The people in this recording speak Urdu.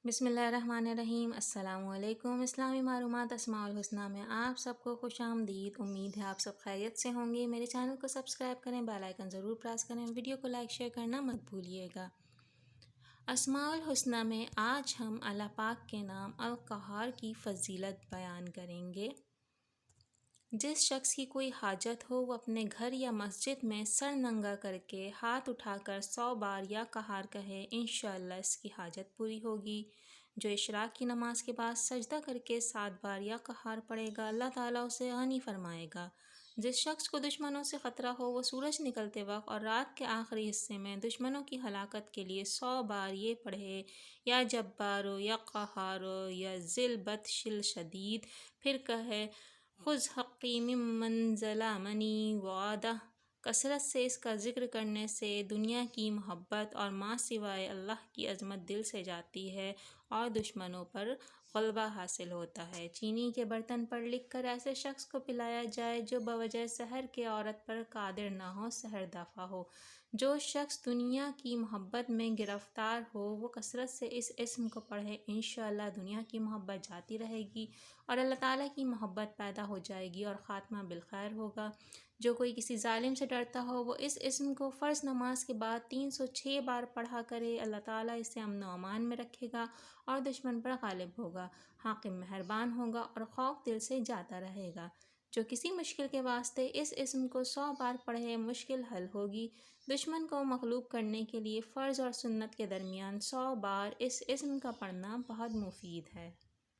بسم اللہ الرحمن الرحیم۔ السلام علیکم۔ اسلامی معلومات اسماء الحسنہ میں آپ سب کو خوش آمدید۔ امید ہے آپ سب خیریت سے ہوں گے۔ میرے چینل کو سبسکرائب کریں، بیل آئیکن ضرور پریس کریں، ویڈیو کو لائک شیئر کرنا مت بھولیے گا۔ اسماء الحسنہ میں آج ہم اللہ پاک کے نام القہار کی فضیلت بیان کریں گے۔ جس شخص کی کوئی حاجت ہو وہ اپنے گھر یا مسجد میں سر ننگا کر کے ہاتھ اٹھا کر 100 بار یا قہار کہے، انشاءاللہ اس کی حاجت پوری ہوگی۔ جو اشراق کی نماز کے بعد سجدہ کر کے 7 بار یا قہار پڑھے گا، اللہ تعالیٰ اسے غنی فرمائے گا۔ جس شخص کو دشمنوں سے خطرہ ہو وہ سورج نکلتے وقت اور رات کے آخری حصے میں دشمنوں کی ہلاکت کے لیے 100 بار یہ پڑھے، یا جبارو یا قہارو یا ذی البطش الشدید، پھر کہے خذ حقی ممن ظلمنی وعدہ۔ کثرت سے اس کا ذکر کرنے سے دنیا کی محبت اور ماں سوائے اللہ کی عظمت دل سے جاتی ہے اور دشمنوں پر غلبہ حاصل ہوتا ہے۔ چینی کے برتن پر لکھ کر ایسے شخص کو پلایا جائے جو بوجہ سحر کے عورت پر قادر نہ ہو، سحر دافع ہو۔ جو شخص دنیا کی محبت میں گرفتار ہو وہ کثرت سے اس اسم کو پڑھے، انشاءاللہ دنیا کی محبت جاتی رہے گی اور اللہ تعالیٰ کی محبت پیدا ہو جائے گی اور خاتمہ بالخیر ہوگا۔ جو کوئی کسی ظالم سے ڈرتا ہو وہ اس اسم کو فرض نماز کے بعد 306 بار پڑھا کرے، اللہ تعالیٰ اسے امن و امان میں رکھے گا اور دشمن پر غالب ہوگا، حاکم مہربان ہوگا اور خوف دل سے جاتا رہے گا۔ جو کسی مشکل کے واسطے اس اسم کو 100 بار پڑھے، مشکل حل ہوگی۔ دشمن کو مغلوب کرنے کے لیے فرض اور سنت کے درمیان 100 بار اس اسم کا پڑھنا بہت مفید ہے۔